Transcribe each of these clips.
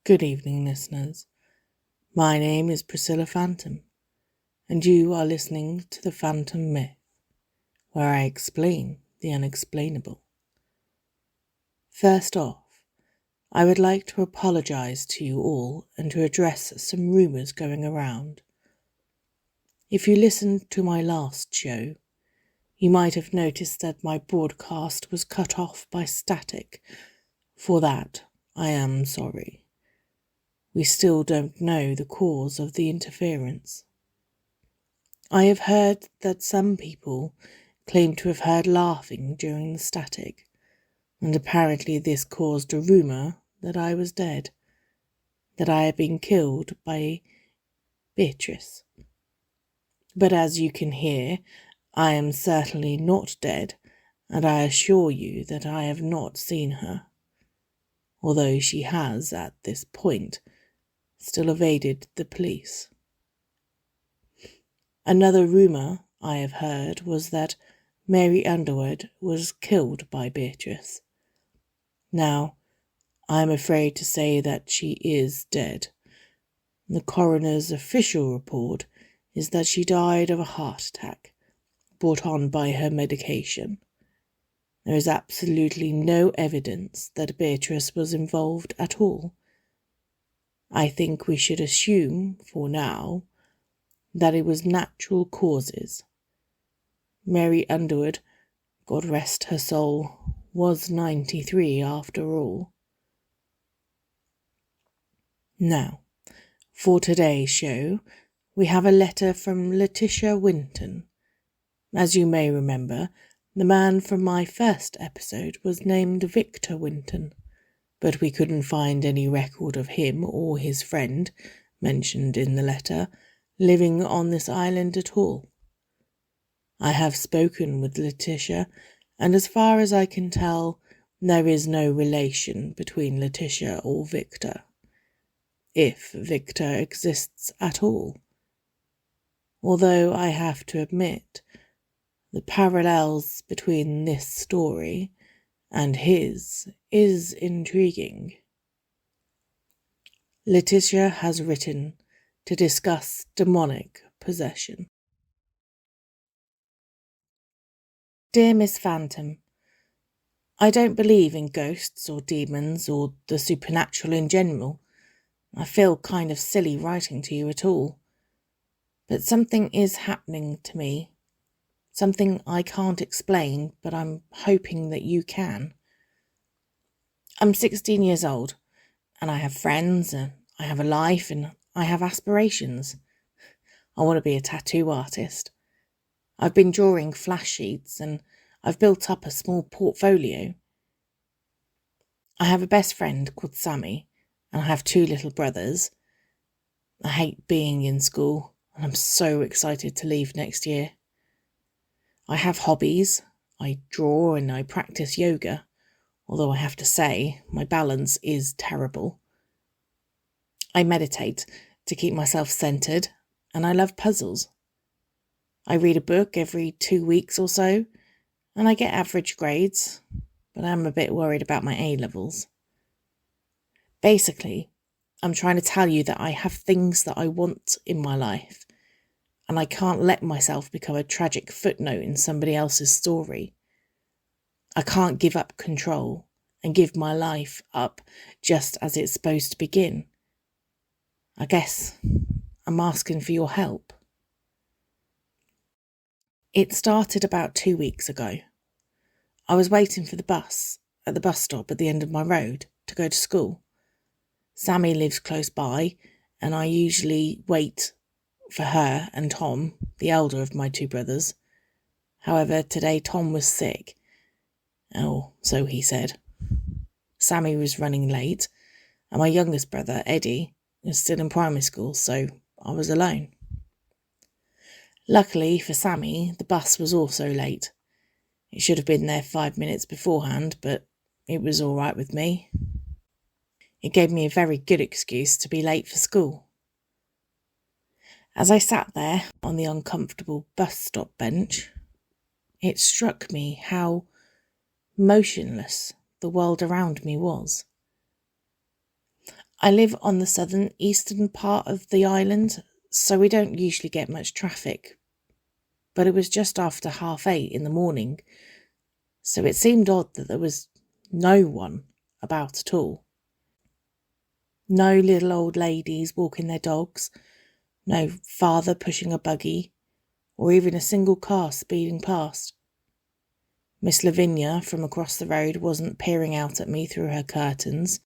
Good evening, listeners. My name is Priscilla Phantom, and you are listening to The Phantom Myth, where I explain the unexplainable. First off, I would like to apologize to you all and to address some rumours going around. If you listened to my last show, you might have noticed that my broadcast was cut off by static. For that, I am sorry. We still don't know the cause of the interference. I have heard that some people claim to have heard laughing during the static, and apparently this caused a rumour that I was dead, that I had been killed by Beatrice. But as you can hear, I am certainly not dead, and I assure you that I have not seen her, although she has, at this point, still evaded the police. Another rumour I have heard was that Mary Underwood was killed by Beatrice. Now, I am afraid to say that she is dead. The coroner's official report is that she died of a heart attack brought on by her medication. There is absolutely no evidence that Beatrice was involved at all. I think we should assume, for now, that it was natural causes. Mary Underwood, God rest her soul, was 93 after all. Now, for today's show, we have a letter from Letitia Winton. As you may remember, the man from my first episode was named Victor Winton, but we couldn't find any record of him or his friend, mentioned in the letter, living on this island at all. I have spoken with Letitia, and as far as I can tell, there is no relation between Letitia or Victor, if Victor exists at all. Although I have to admit, the parallels between this story and his is intriguing. Letitia has written to discuss demonic possession. Dear Miss Phantom, I don't believe in ghosts or demons or the supernatural in general. I feel kind of silly writing to you at all. But something is happening to me. Something I can't explain, but I'm hoping that you can. I'm 16 years old, and I have friends, and I have a life, and I have aspirations. I want to be a tattoo artist. I've been drawing flash sheets, and I've built up a small portfolio. I have a best friend called Sammy, and I have 2 little brothers. I hate being in school, and I'm so excited to leave next year. I have hobbies. I draw and I practice yoga, although I have to say my balance is terrible. I meditate to keep myself centered, and I love puzzles. I read a book every 2 weeks or so, and I get average grades, but I'm a bit worried about my A-levels. Basically, I'm trying to tell you that I have things that I want in my life, and I can't let myself become a tragic footnote in somebody else's story. I can't give up control and give my life up just as it's supposed to begin. I guess I'm asking for your help. It started about 2 weeks ago. I was waiting for the bus at the bus stop at the end of my road to go to school. Sammy lives close by, and I usually wait for her and Tom, the elder of my 2 brothers. However, today Tom was sick. Oh, so he said. Sammy was running late, and my youngest brother, Eddie, was still in primary school, so I was alone. Luckily for Sammy, the bus was also late. It should have been there 5 minutes beforehand, but it was all right with me. It gave me a very good excuse to be late for school. As I sat there on the uncomfortable bus stop bench, it struck me how motionless the world around me was. I live on the southern-eastern part of the island, so we don't usually get much traffic. But it was just after 8:30 in the morning, so it seemed odd that there was no one about at all. No little old ladies walking their dogs, no father pushing a buggy, or even a single car speeding past. Miss Lavinia from across the road wasn't peering out at me through her curtains,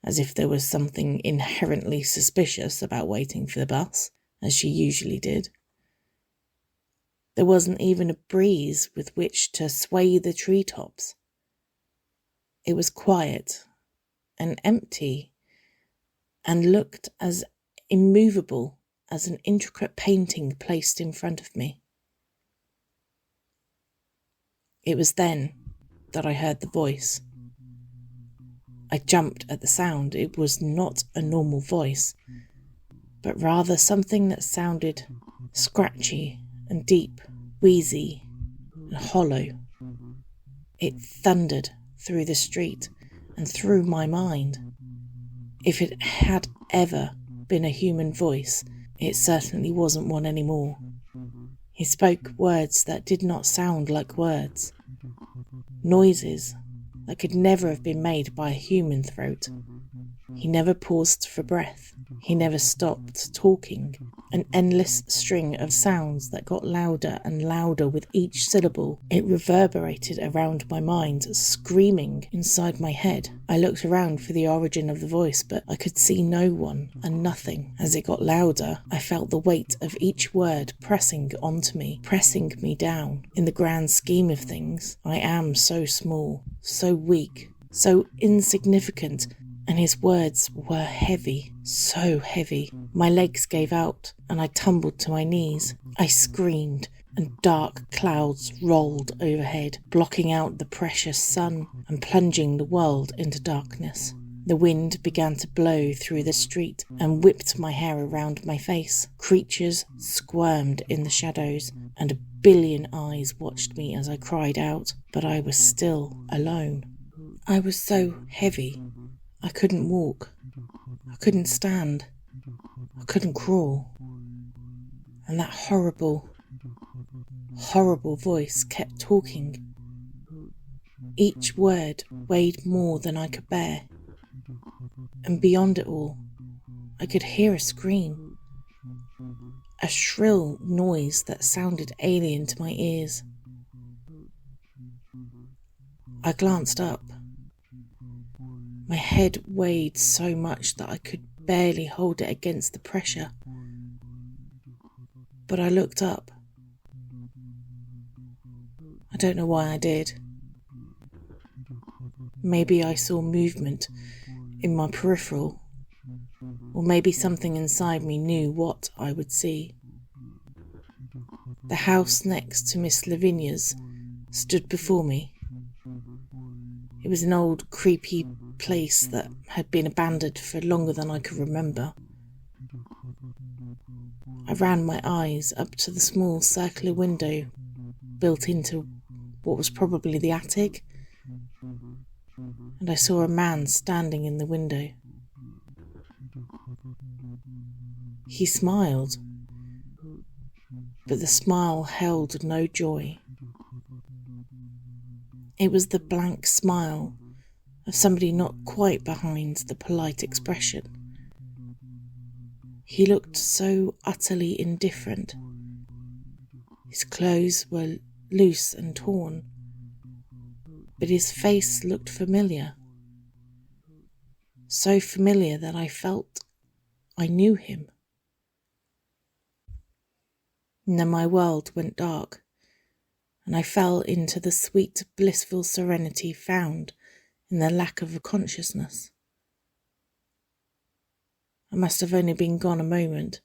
as if there was something inherently suspicious about waiting for the bus, as she usually did. There wasn't even a breeze with which to sway the treetops. It was quiet and empty and looked as immovable as an intricate painting placed in front of me. It was then that I heard the voice. I jumped at the sound. It was not a normal voice, but rather something that sounded scratchy and deep, wheezy and hollow. It thundered through the street and through my mind. If it had ever been a human voice, it certainly wasn't one anymore. He spoke words that did not sound like words, noises that could never have been made by a human throat. He never paused for breath. He never stopped talking. An endless string of sounds that got louder and louder with each syllable. It reverberated around my mind, screaming inside my head. I looked around for the origin of the voice, but I could see no one and nothing. As it got louder, I felt the weight of each word pressing onto me, pressing me down. In the grand scheme of things, I am so small, so weak, so insignificant, and his words were heavy, so heavy. My legs gave out, and I tumbled to my knees. I screamed, and dark clouds rolled overhead, blocking out the precious sun and plunging the world into darkness. The wind began to blow through the street and whipped my hair around my face. Creatures squirmed in the shadows, and a billion eyes watched me as I cried out, but I was still alone. I was so heavy. I couldn't walk, I couldn't stand, I couldn't crawl. And that horrible, horrible voice kept talking. Each word weighed more than I could bear. And beyond it all, I could hear a scream, a shrill noise that sounded alien to my ears. I glanced up. My head weighed so much that I could barely hold it against the pressure. But I looked up. I don't know why I did. Maybe I saw movement in my peripheral, or maybe something inside me knew what I would see. The house next to Miss Lavinia's stood before me. It was an old, creepy place that had been abandoned for longer than I could remember. I ran my eyes up to the small circular window built into what was probably the attic, and I saw a man standing in the window. He smiled, but the smile held no joy. It was the blank smile of somebody not quite behind the polite expression. He looked so utterly indifferent. His clothes were loose and torn, but his face looked familiar. So familiar that I felt I knew him. And then my world went dark, and I fell into the sweet, blissful serenity found in the lack of a consciousness. I must have only been gone a moment.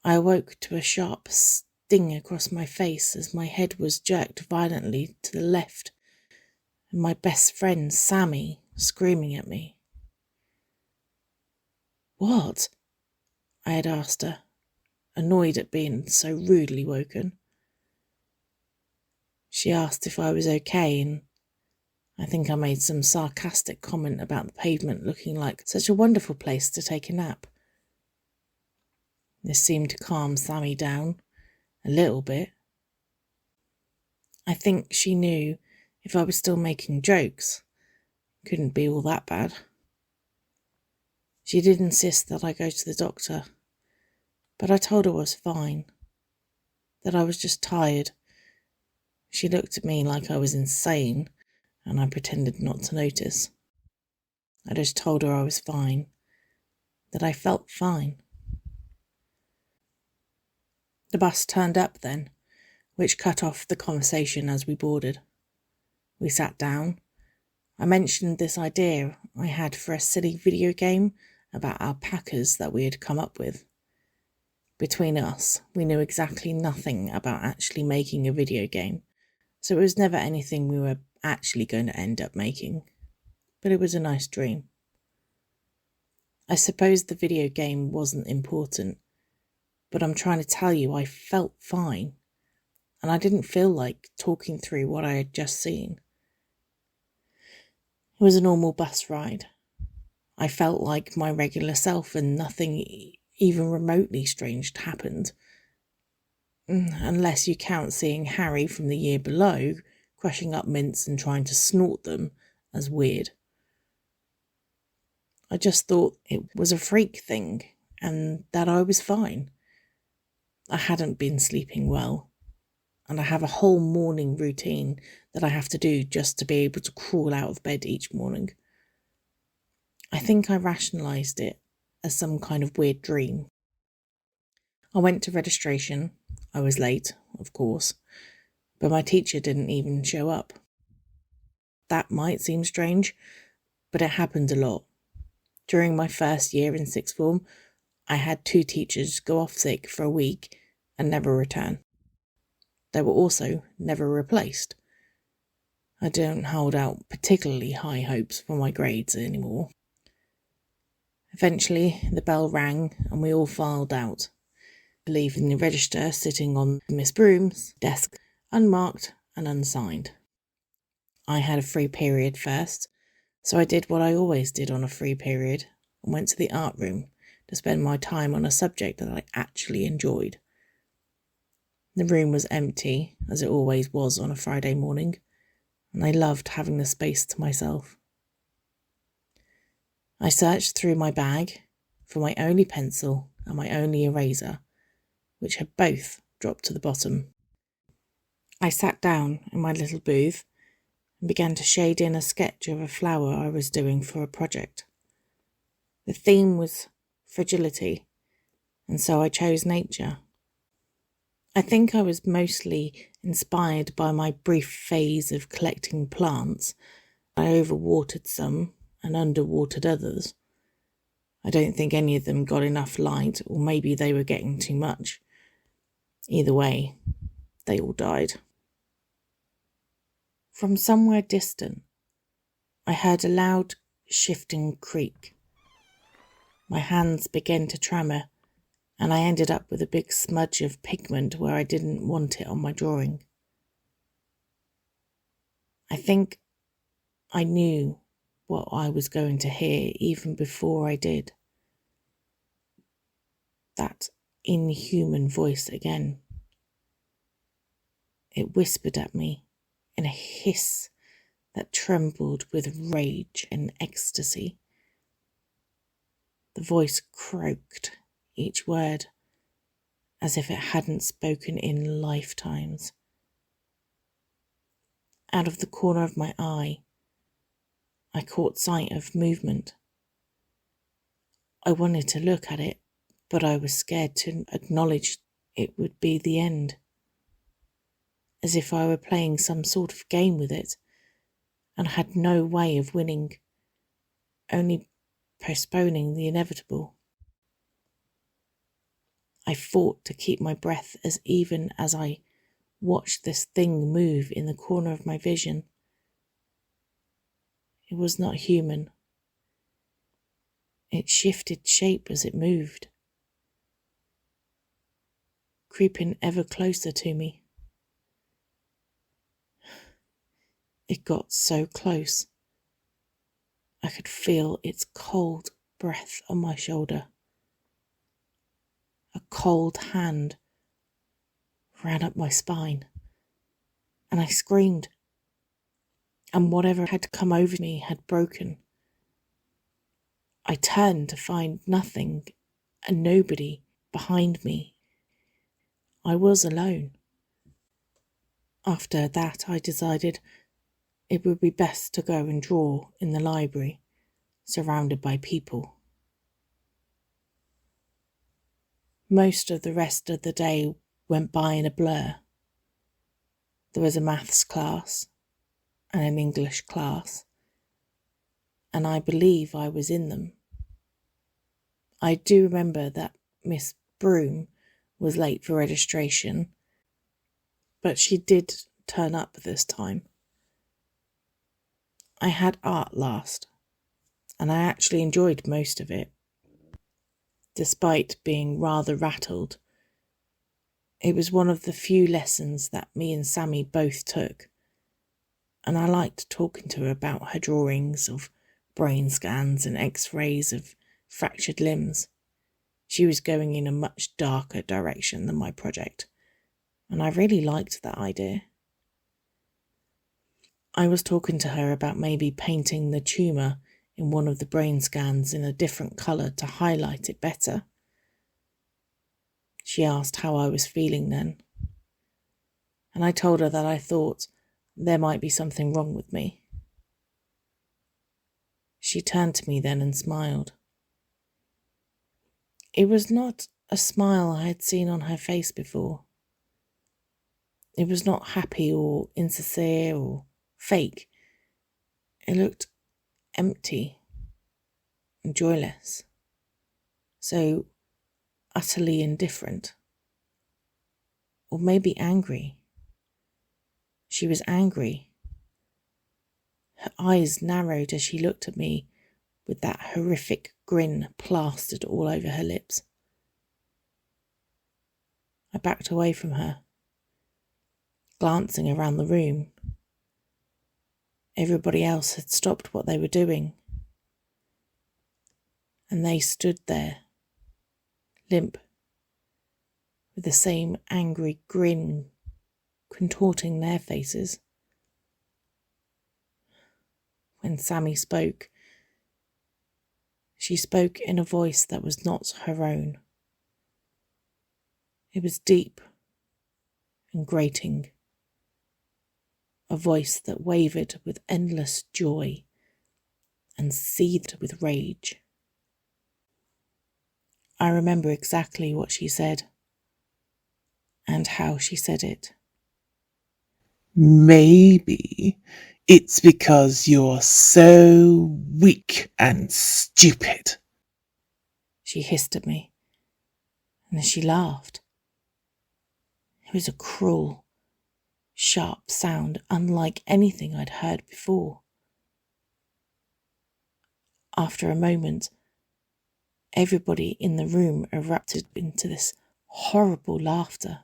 I awoke to a sharp sting across my face as my head was jerked violently to the left, and my best friend, Sammy, screaming at me. "What?" I had asked her, annoyed at being so rudely woken. She asked if I was okay, and I think I made some sarcastic comment about the pavement looking like such a wonderful place to take a nap. This seemed to calm Sammy down a little bit. I think she knew if I was still making jokes, it couldn't be all that bad. She did insist that I go to the doctor, but I told her I was fine, that I was just tired. She looked at me like I was insane, and I pretended not to notice. I just told her I was fine, that I felt fine. The bus turned up then, which cut off the conversation as we boarded. We sat down. I mentioned this idea I had for a silly video game about alpacas that we had come up with. Between us, we knew exactly nothing about actually making a video game, so it was never anything we were actually going to end up making. But it was a nice dream. I suppose the video game wasn't important, but I'm trying to tell you I felt fine, and I didn't feel like talking through what I had just seen. It was a normal bus ride. I felt like my regular self and nothing even remotely strange happened. Unless you count seeing Harry from the year below crushing up mints and trying to snort them as weird. I just thought it was a freak thing and that I was fine. I hadn't been sleeping well, and I have a whole morning routine that I have to do just to be able to crawl out of bed each morning. I think I rationalised it as some kind of weird dream. I went to registration. I was late, of course, but my teacher didn't even show up. That might seem strange, but it happened a lot. During my first year in sixth form, I had 2 teachers go off sick for a week and never return. They were also never replaced. I don't hold out particularly high hopes for my grades anymore. Eventually, the bell rang and we all filed out, leaving the register sitting on Miss Broom's desk, unmarked and unsigned. I had a free period first, so I did what I always did on a free period and went to the art room to spend my time on a subject that I actually enjoyed. The room was empty, as it always was on a Friday morning, and I loved having the space to myself. I searched through my bag for my only pencil and my only eraser, which had both dropped to the bottom. I sat down in my little booth and began to shade in a sketch of a flower I was doing for a project. The theme was fragility, and so I chose nature. I think I was mostly inspired by my brief phase of collecting plants. I overwatered some and underwatered others. I don't think any of them got enough light, or maybe they were getting too much. Either way, they all died. From somewhere distant, I heard a loud, shifting creak. My hands began to tremor, and I ended up with a big smudge of pigment where I didn't want it on my drawing. I think I knew what I was going to hear even before I did. That inhuman voice again. It whispered at me in a hiss that trembled with rage and ecstasy. The voice croaked each word as if it hadn't spoken in lifetimes. Out of the corner of my eye, I caught sight of movement. I wanted to look at it, but I was scared to acknowledge it would be the end. As if I were playing some sort of game with it, and had no way of winning, only postponing the inevitable. I fought to keep my breath as even as I watched this thing move in the corner of my vision. It was not human. It shifted shape as it moved, creeping ever closer to me. It got so close. I could feel its cold breath on my shoulder. A cold hand ran up my spine, and I screamed, and whatever had come over me had broken. I turned to find nothing and nobody behind me. I was alone. After that, I decided it would be best to go and draw in the library, surrounded by people. Most of the rest of the day went by in a blur. There was a maths class and an English class, and I believe I was in them. I do remember that Miss Broom was late for registration, but she did turn up this time. I had art last, and I actually enjoyed most of it. Despite being rather rattled, it was one of the few lessons that me and Sammy both took, and I liked talking to her about her drawings of brain scans and x-rays of fractured limbs. She was going in a much darker direction than my project, and I really liked that idea. I was talking to her about maybe painting the tumour in one of the brain scans in a different colour to highlight it better. She asked how I was feeling then, and I told her that I thought there might be something wrong with me. She turned to me then and smiled. It was not a smile I had seen on her face before. It was not happy or insincere or fake. It looked empty and joyless, so utterly indifferent, or maybe angry. She was angry. Her eyes narrowed as she looked at me with that horrific grin plastered all over her lips. I backed away from her, glancing around the room. Everybody else had stopped what they were doing, and they stood there, limp, with the same angry grin contorting their faces. When Sammy spoke, she spoke in a voice that was not her own. It was deep and grating, a voice that wavered with endless joy and seethed with rage. I remember exactly what she said and how she said it. Maybe it's because you're so weak and stupid. She hissed at me, and then she laughed. It was a cruel, sharp sound unlike anything I'd heard before. After a moment, everybody in the room erupted into this horrible laughter.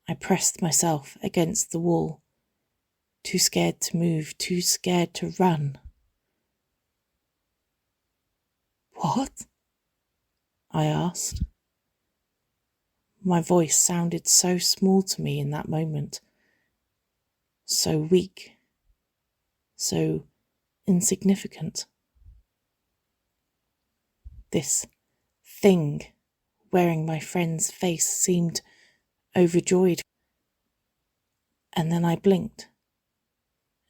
I pressed myself against the wall, too scared to move, too scared to run. "What?" I asked. My voice sounded so small to me in that moment, so weak, so insignificant. This thing wearing my friend's face seemed overjoyed, and then I blinked,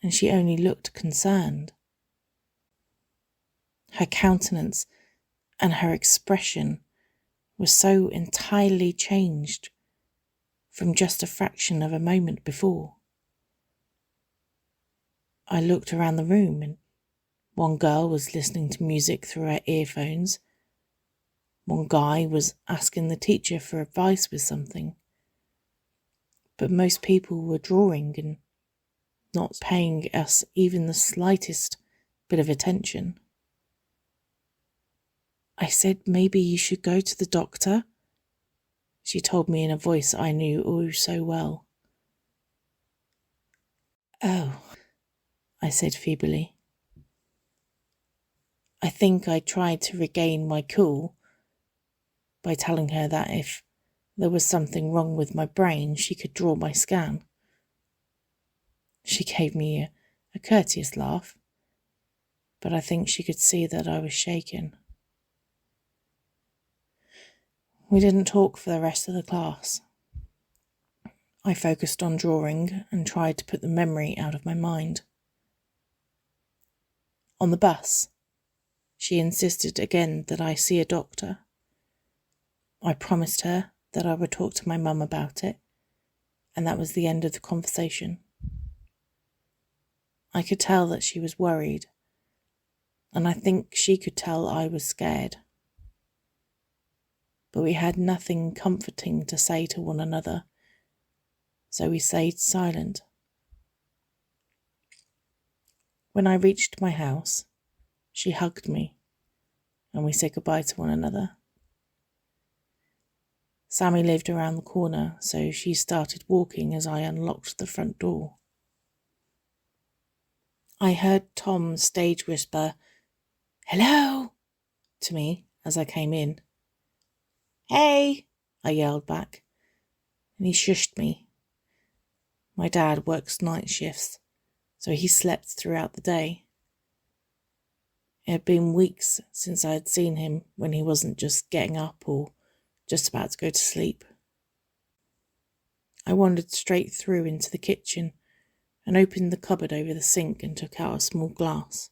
and she only looked concerned. Her countenance and her expression was so entirely changed from just a fraction of a moment before. I looked around the room, and one girl was listening to music through her earphones. One guy was asking the teacher for advice with something. But most people were drawing and not paying us even the slightest bit of attention. I said maybe you should go to the doctor, she told me in a voice I knew oh so well. Oh, I said feebly. I think I tried to regain my cool by telling her that if there was something wrong with my brain, she could draw my scan. She gave me a courteous laugh, but I think she could see that I was shaken. We didn't talk for the rest of the class. I focused on drawing and tried to put the memory out of my mind. On the bus, she insisted again that I see a doctor. I promised her that I would talk to my mum about it, and that was the end of the conversation. I could tell that she was worried, and I think she could tell I was scared. But we had nothing comforting to say to one another, so we stayed silent. When I reached my house, she hugged me, and we said goodbye to one another. Sammy lived around the corner, so she started walking as I unlocked the front door. I heard Tom stage whisper, "Hello," to me as I came in. "Hey," I yelled back, and he shushed me. My dad works night shifts, so he slept throughout the day. It had been weeks since I had seen him when he wasn't just getting up or just about to go to sleep. I wandered straight through into the kitchen and opened the cupboard over the sink and took out a small glass.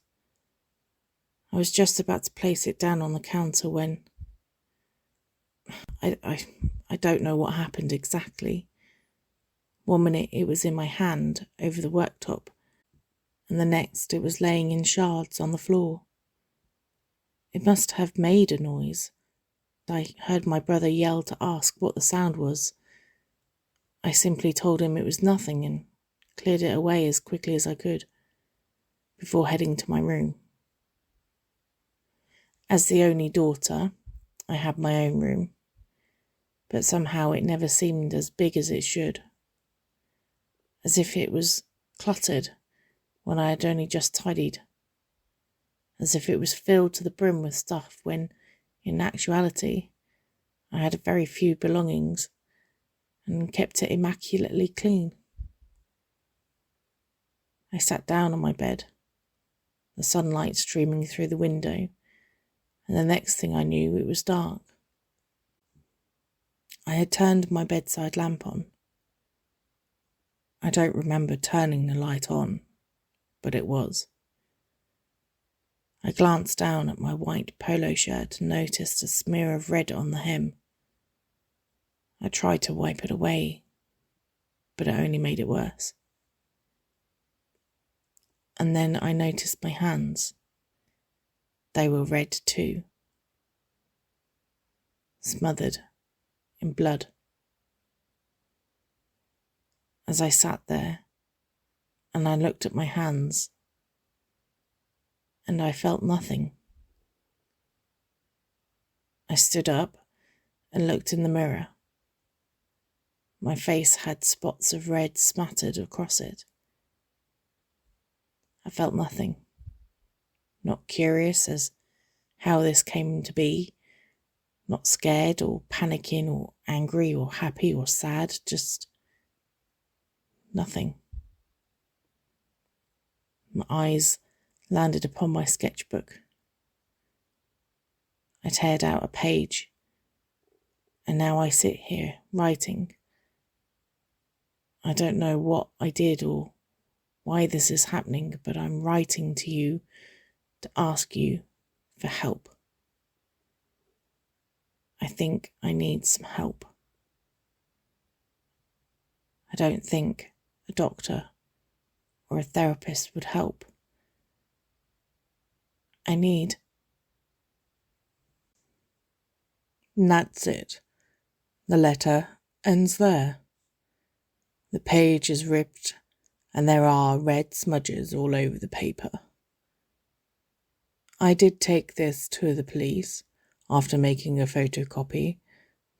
I was just about to place it down on the counter when I don't know what happened exactly. One minute it was in my hand over the worktop, and the next it was laying in shards on the floor. It must have made a noise. I heard my brother yell to ask what the sound was. I simply told him it was nothing and cleared it away as quickly as I could before heading to my room. As the only daughter, I had my own room, but somehow it never seemed as big as it should, as if it was cluttered when I had only just tidied, as if it was filled to the brim with stuff when, in actuality, I had very few belongings and kept it immaculately clean. I sat down on my bed, the sunlight streaming through the window, and the next thing I knew it was dark. I had turned my bedside lamp on. I don't remember turning the light on, but it was. I glanced down at my white polo shirt and noticed a smear of red on the hem. I tried to wipe it away, but it only made it worse. And then I noticed my hands. They were red too, smothered in blood. As I sat there and I looked at my hands, and I felt nothing. I stood up and looked in the mirror. My face had spots of red smattered across it. I felt nothing. Not curious as how this came to be. Not scared or panicking or angry or happy or sad. Just nothing. My eyes landed upon my sketchbook. I teared out a page, and now I sit here writing. I don't know what I did or why this is happening, but I'm writing to you to ask you for help. I think I need some help. I don't think a doctor or a therapist would help. I need. And that's it. The letter ends there. The page is ripped and there are red smudges all over the paper. I did take this to the police after making a photocopy,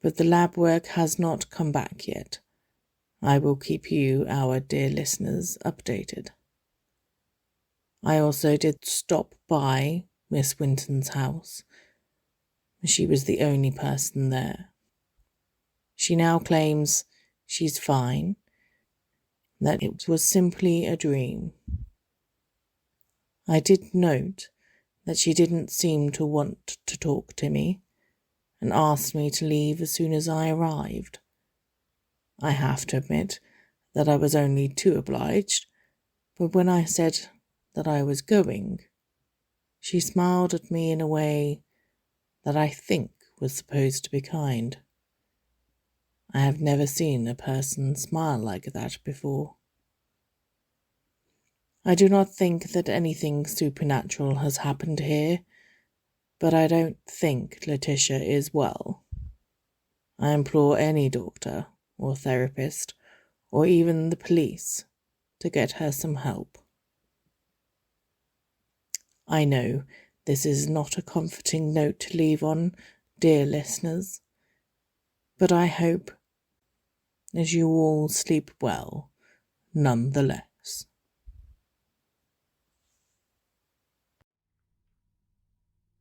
but the lab work has not come back yet, I will keep you, our dear listeners, updated. I also did stop by Miss Winton's house. She was the only person there. She now claims she's fine, that it was simply a dream. I did note that she didn't seem to want to talk to me and asked me to leave as soon as I arrived. I have to admit that I was only too obliged, but when I said that I was going, she smiled at me in a way that I think was supposed to be kind. I have never seen a person smile like that before. I do not think that anything supernatural has happened here, but I don't think Letitia is well. I implore any doctor or therapist or even the police to get her some help. I know this is not a comforting note to leave on, dear listeners, but I hope as you all sleep well nonetheless.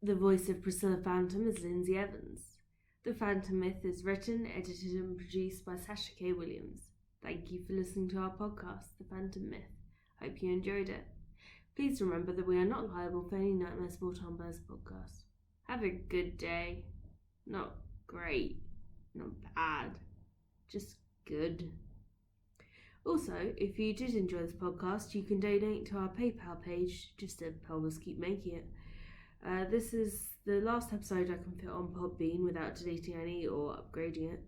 The voice of Priscilla Phantom is Lynsey Evans. The Phantom Myth is written, edited and produced by Sasha K Williams. Thank you for listening to our podcast, The Phantom Myth. Hope you enjoyed it. Please remember that we are not liable for any nightmares brought on by this podcast. Have a good day. Not great, not bad, just good. Also, if you did enjoy this podcast, you can donate to our PayPal page just to help us keep making it. This is the last episode I can fit on Podbean without deleting any or upgrading it,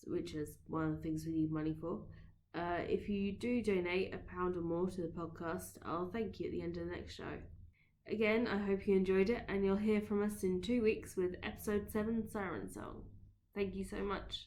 which is one of the things we need money for. If you do donate £1 or more to the podcast, I'll thank you at the end of the next show. Again, I hope you enjoyed it, and you'll hear from us in 2 weeks with episode 7 Siren Song. Thank you so much.